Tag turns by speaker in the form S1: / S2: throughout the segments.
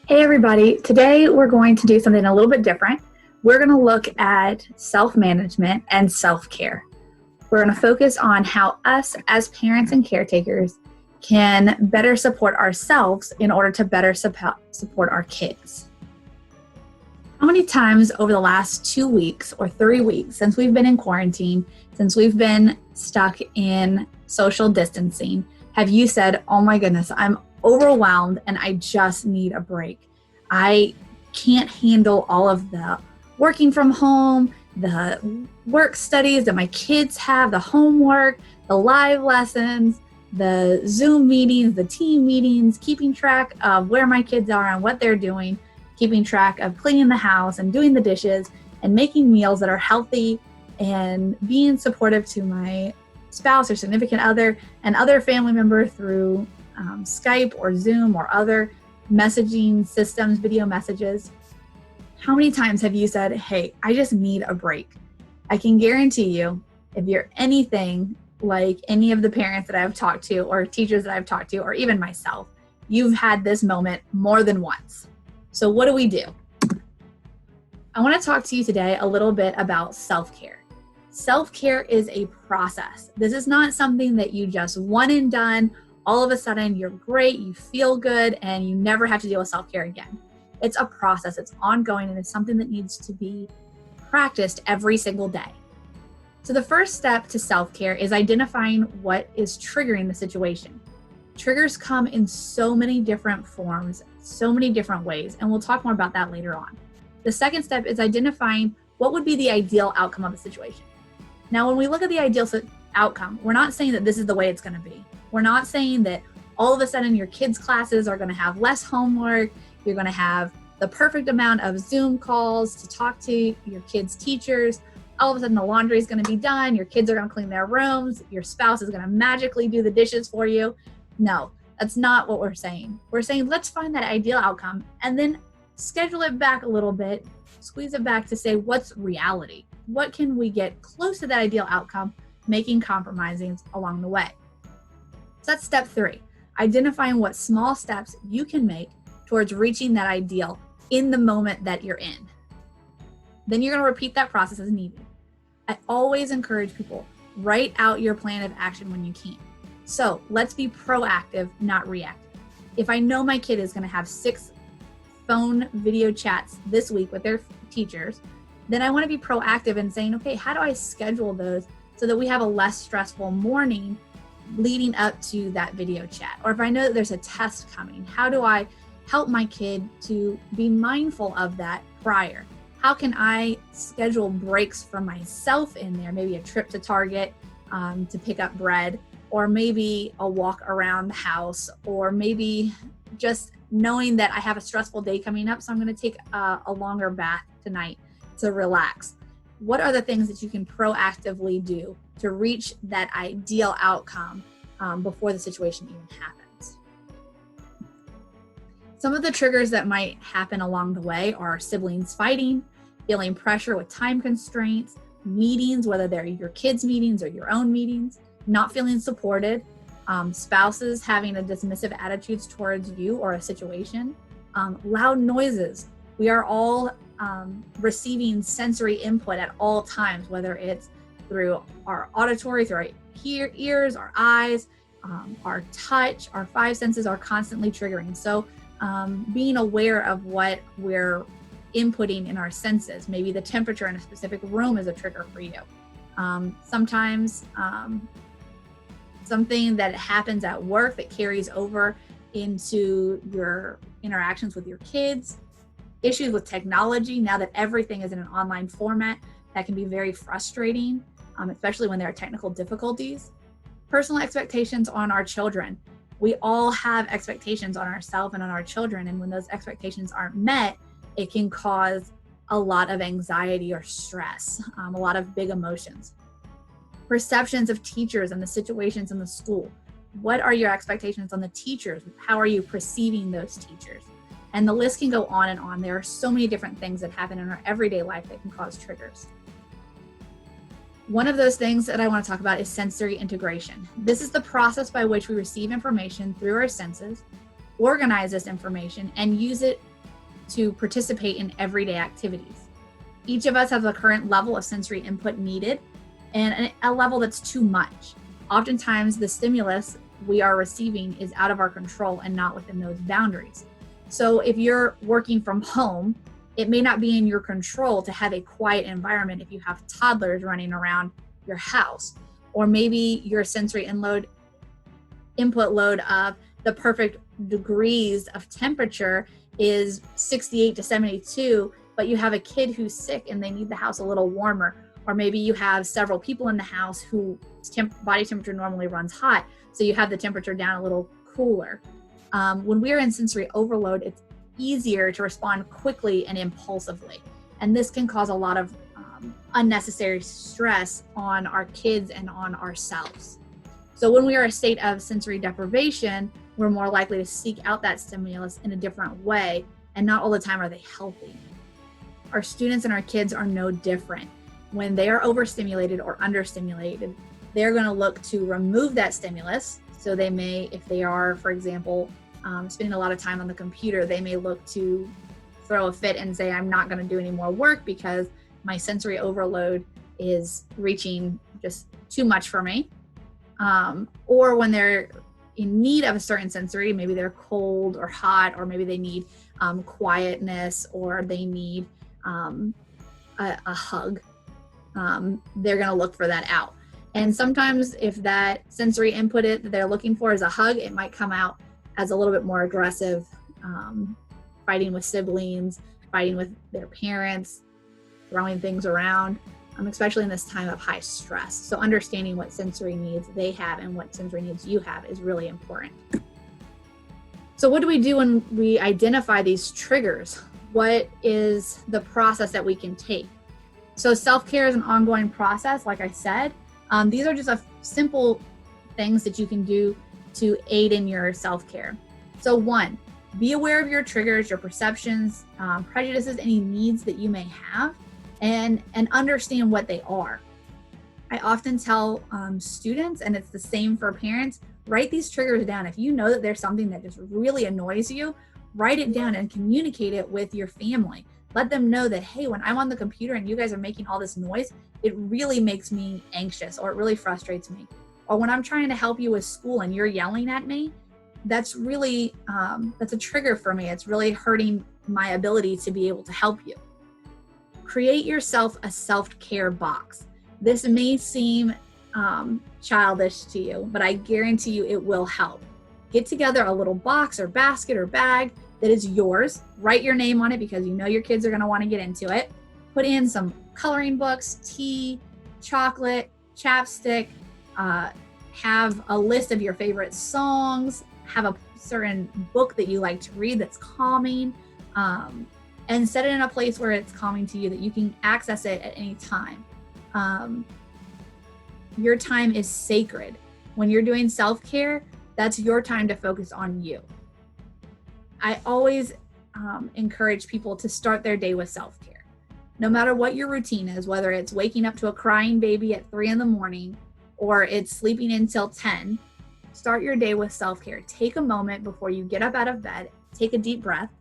S1: Hey everybody, today we're going to do something a little bit different. We're going to look at self-management and self-care. We're going to focus on how us as parents and caretakers can better support ourselves in order to better support our kids. How many times over the last 2 weeks or 3 weeks since we've been in quarantine, since we've been stuck in social distancing, have you said, oh my goodness, I'm overwhelmed and I just need a break. I can't handle all of the working from home, the work studies that my kids have, the homework, the live lessons, the Zoom meetings, the team meetings, keeping track of where my kids are and what they're doing, keeping track of cleaning the house and doing the dishes and making meals that are healthy and being supportive to my spouse or significant other and other family member through Skype or Zoom or other messaging systems, video messages. How many times have you said, hey, I just need a break? I can guarantee you, if you're anything like any of the parents that I've talked to or teachers that I've talked to, or even myself, you've had this moment more than once. So what do? I want to talk to you today a little bit about self-care. Self-care is a process. This is not something that you just one and done. All of a sudden you're great, you feel good, and you never have to deal with self-care again. It's a process, it's ongoing, and it's something that needs to be practiced every single day. So the first step to self-care is identifying what is triggering the situation. Triggers come in so many different forms, so many different ways, and we'll talk more about that later on. The second step is identifying what would be the ideal outcome of the situation. Now, when we look at the ideal outcome, we're not saying that this is the way it's going to be. We're not saying that all of a sudden your kids' classes are going to have less homework, you're going to have the perfect amount of Zoom calls to talk to your kids' teachers, all of a sudden the laundry is going to be done, your kids are going to clean their rooms, your spouse is going to magically do the dishes for you. No, that's not what we're saying. We're saying let's find that ideal outcome and then schedule it back a little bit, squeeze it back to say what's reality? What can we get close to that ideal outcome, making compromises along the way? So that's step 3, identifying what small steps you can make towards reaching that ideal in the moment that you're in. Then you're going to repeat that process as needed. I always encourage people, write out your plan of action when you can. So let's be proactive, not reactive. If I know my kid is going to have 6 phone video chats this week with their teachers, then I want to be proactive in saying, okay, how do I schedule those so that we have a less stressful morning leading up to that video chat? Or if I know that there's a test coming, how do I help my kid to be mindful of that prior? How can I schedule breaks for myself in there? Maybe a trip to Target to pick up bread, or maybe a walk around the house, or maybe just knowing that I have a stressful day coming up, so I'm going to take a longer bath tonight to relax. What are the things that you can proactively do to reach that ideal outcome before the situation even happens? Some of the triggers that might happen along the way are siblings fighting, feeling pressure with time constraints, meetings, whether they're your kids' meetings or your own meetings, not feeling supported, spouses having a dismissive attitudes towards you or a situation, loud noises. We are all receiving sensory input at all times, whether it's through our auditory, through our ears, our eyes, our touch, our 5 senses are constantly triggering. So being aware of what we're inputting in our senses, maybe the temperature in a specific room is a trigger for you. Sometimes something that happens at work that carries over into your interactions with your kids, issues with technology. Now that everything is in an online format, that can be very frustrating, especially when there are technical difficulties. Personal expectations on our children. We all have expectations on ourselves and on our children, and when those expectations aren't met, it can cause a lot of anxiety or stress, a lot of big emotions. Perceptions of teachers and the situations in the school. What are your expectations on the teachers? How are you perceiving those teachers? And the list can go on and on. There are so many different things that happen in our everyday life that can cause triggers. One of those things that I want to talk about is sensory integration. This is the process by which we receive information through our senses, organize this information, and use it to participate in everyday activities. Each of us has a current level of sensory input needed and a level that's too much. Oftentimes, the stimulus we are receiving is out of our control and not within those boundaries. So if you're working from home, it may not be in your control to have a quiet environment if you have toddlers running around your house. Or maybe your sensory input load of the perfect degrees of temperature is 68 to 72, but you have a kid who's sick and they need the house a little warmer. Or maybe you have several people in the house whose body temperature normally runs hot, so you have the temperature down a little cooler. When we are in sensory overload, it's easier to respond quickly and impulsively. And this can cause a lot of unnecessary stress on our kids and on ourselves. So when we are in a state of sensory deprivation, we're more likely to seek out that stimulus in a different way, and not all the time are they healthy. Our students and our kids are no different. When they are overstimulated or understimulated, they're going to look to remove that stimulus. So they may, if they are, for example, spending a lot of time on the computer, they may look to throw a fit and say, I'm not going to do any more work because my sensory overload is reaching just too much for me. Or when they're in need of a certain sensory, maybe they're cold or hot, or maybe they need quietness, or they need a hug. They're going to look for that out. And sometimes if that sensory input that they're looking for is a hug, it might come out as a little bit more aggressive, fighting with siblings, fighting with their parents, throwing things around, especially in this time of high stress. So understanding what sensory needs they have and what sensory needs you have is really important. So what do we do when we identify these triggers? What is the process that we can take? So self-care is an ongoing process, like I said. These are just simple things that you can do to aid in your self-care. So 1, be aware of your triggers, your perceptions, prejudices, any needs that you may have, and understand what they are. I often tell students, and it's the same for parents, write these triggers down. If you know that there's something that just really annoys you, write it down and communicate it with your family. Let them know that, hey, when I'm on the computer and you guys are making all this noise, it really makes me anxious, or it really frustrates me. Or when I'm trying to help you with school and you're yelling at me, that's really, that's a trigger for me. It's really hurting my ability to be able to help you. Create yourself a self-care box. This may seem childish to you, but I guarantee you it will help. Get together a little box or basket or bag that is yours. Write your name on it because you know your kids are going to want to get into it. Put in some coloring books, tea, chocolate, chapstick, have a list of your favorite songs, have a certain book that you like to read that's calming, and set it in a place where it's calming to you, that you can access it at any time. Your time is sacred. When you're doing self-care, that's your time to focus on you. I always encourage people to start their day with self-care. No matter what your routine is, whether it's waking up to a crying baby at 3 a.m. or it's sleeping until 10, start your day with self-care. Take a moment before you get up out of bed, take a deep breath,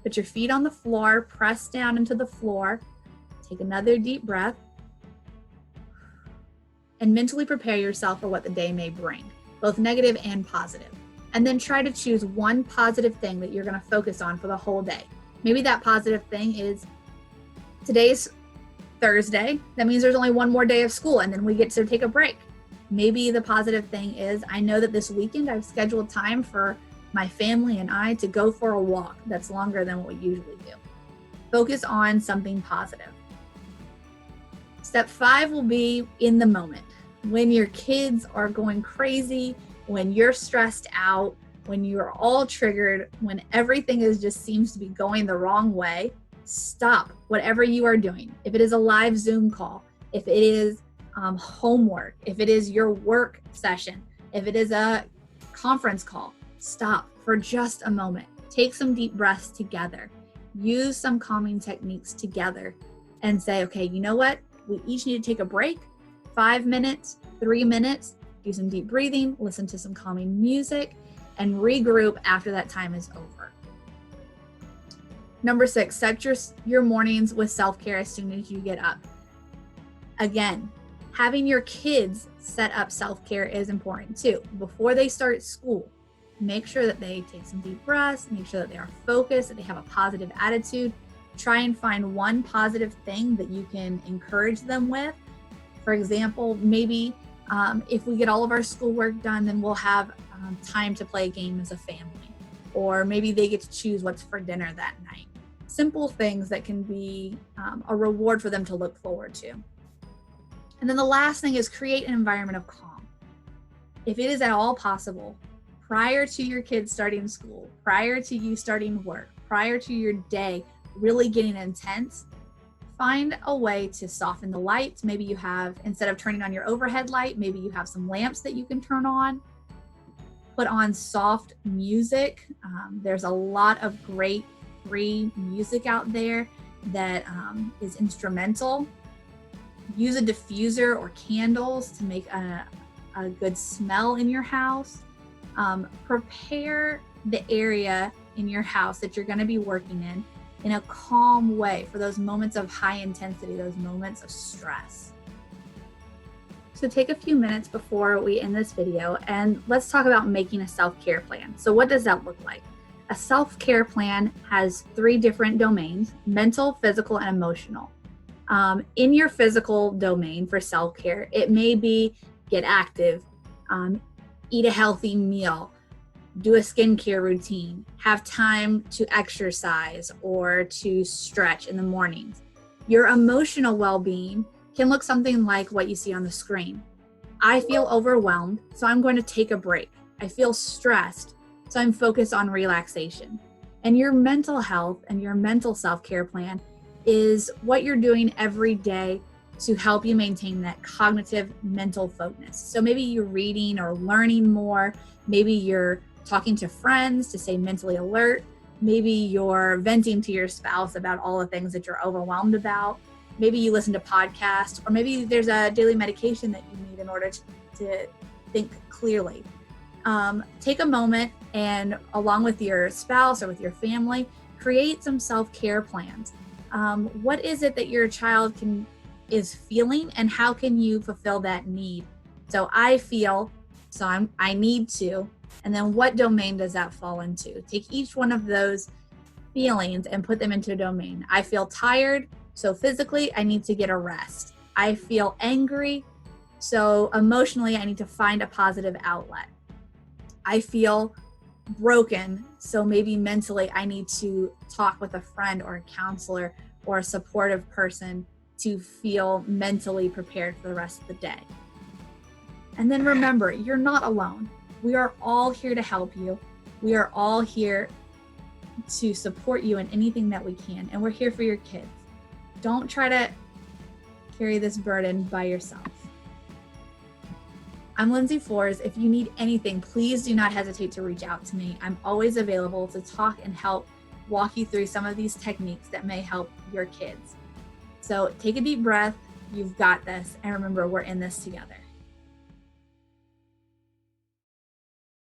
S1: put your feet on the floor, press down into the floor, take another deep breath, and mentally prepare yourself for what the day may bring, both negative and positive. And then try to choose one positive thing that you're going to focus on for the whole day. Maybe that positive thing is, today's Thursday. That means there's only one more day of school and then we get to take a break. Maybe the positive thing is, I know that this weekend I've scheduled time for my family and I to go for a walk that's longer than what we usually do. Focus on something positive. Step 5 will be in the moment. When your kids are going crazy, when you're stressed out, when you're all triggered, when everything just seems to be going the wrong way, stop whatever you are doing. If it is a live Zoom call, if it is homework, if it is your work session, if it is a conference call, stop for just a moment. Take some deep breaths together. Use some calming techniques together and say, okay, you know what? We each need to take a break, 5 minutes, 3 minutes, do some deep breathing, listen to some calming music, and regroup after that time is over. Number 6, set your mornings with self-care as soon as you get up. Again, having your kids set up self-care is important too. Before they start school, make sure that they take some deep breaths, make sure that they are focused, that they have a positive attitude. Try and find one positive thing that you can encourage them with. For example, maybe if we get all of our schoolwork done, then we'll have time to play a game as a family. Or maybe they get to choose what's for dinner that night. Simple things that can be a reward for them to look forward to. And then the last thing is create an environment of calm. If it is at all possible, prior to your kids starting school, prior to you starting work, prior to your day really getting intense, find a way to soften the lights. Maybe you have, instead of turning on your overhead light, maybe you have some lamps that you can turn on. Put on soft music. There's a lot of great free music out there that is instrumental. Use a diffuser or candles to make a good smell in your house. Prepare the area in your house that you're going to be working in a calm way for those moments of high intensity, those moments of stress. So take a few minutes before we end this video and let's talk about making a self-care plan. So what does that look like? A self-care plan has 3 different domains: mental, physical, and emotional. In your physical domain for self-care, it may be get active, eat a healthy meal, do a skincare routine, have time to exercise or to stretch in the mornings. Your emotional well-being can look something like what you see on the screen. I feel overwhelmed, so I'm going to take a break. I feel stressed, so I'm focused on relaxation. And your mental health and your mental self-care plan is what you're doing every day to help you maintain that cognitive mental focus. So maybe you're reading or learning more. Maybe you're talking to friends to stay mentally alert. Maybe you're venting to your spouse about all the things that you're overwhelmed about. Maybe you listen to podcasts, or maybe there's a daily medication that you need in order to think clearly. Take a moment and, along with your spouse or with your family, create some self-care plans. What is it that your child is feeling, and how can you fulfill that need? So I feel, so I need to, and then what domain does that fall into? Take each one of those feelings and put them into a domain. I feel tired, so physically I need to get a rest. I feel angry, so emotionally I need to find a positive outlet. I feel broken, so maybe mentally I need to talk with a friend or a counselor or a supportive person to feel mentally prepared for the rest of the day. And then remember, you're not alone. We are all here to help you. We are all here to support you in anything that we can, and we're here for your kids. Don't try to carry this burden by yourself. I'm Lindsay Flores. If you need anything, please do not hesitate to reach out to me. I'm always available to talk and help walk you through some of these techniques that may help your kids. So take a deep breath. You've got this. And remember, we're in this together.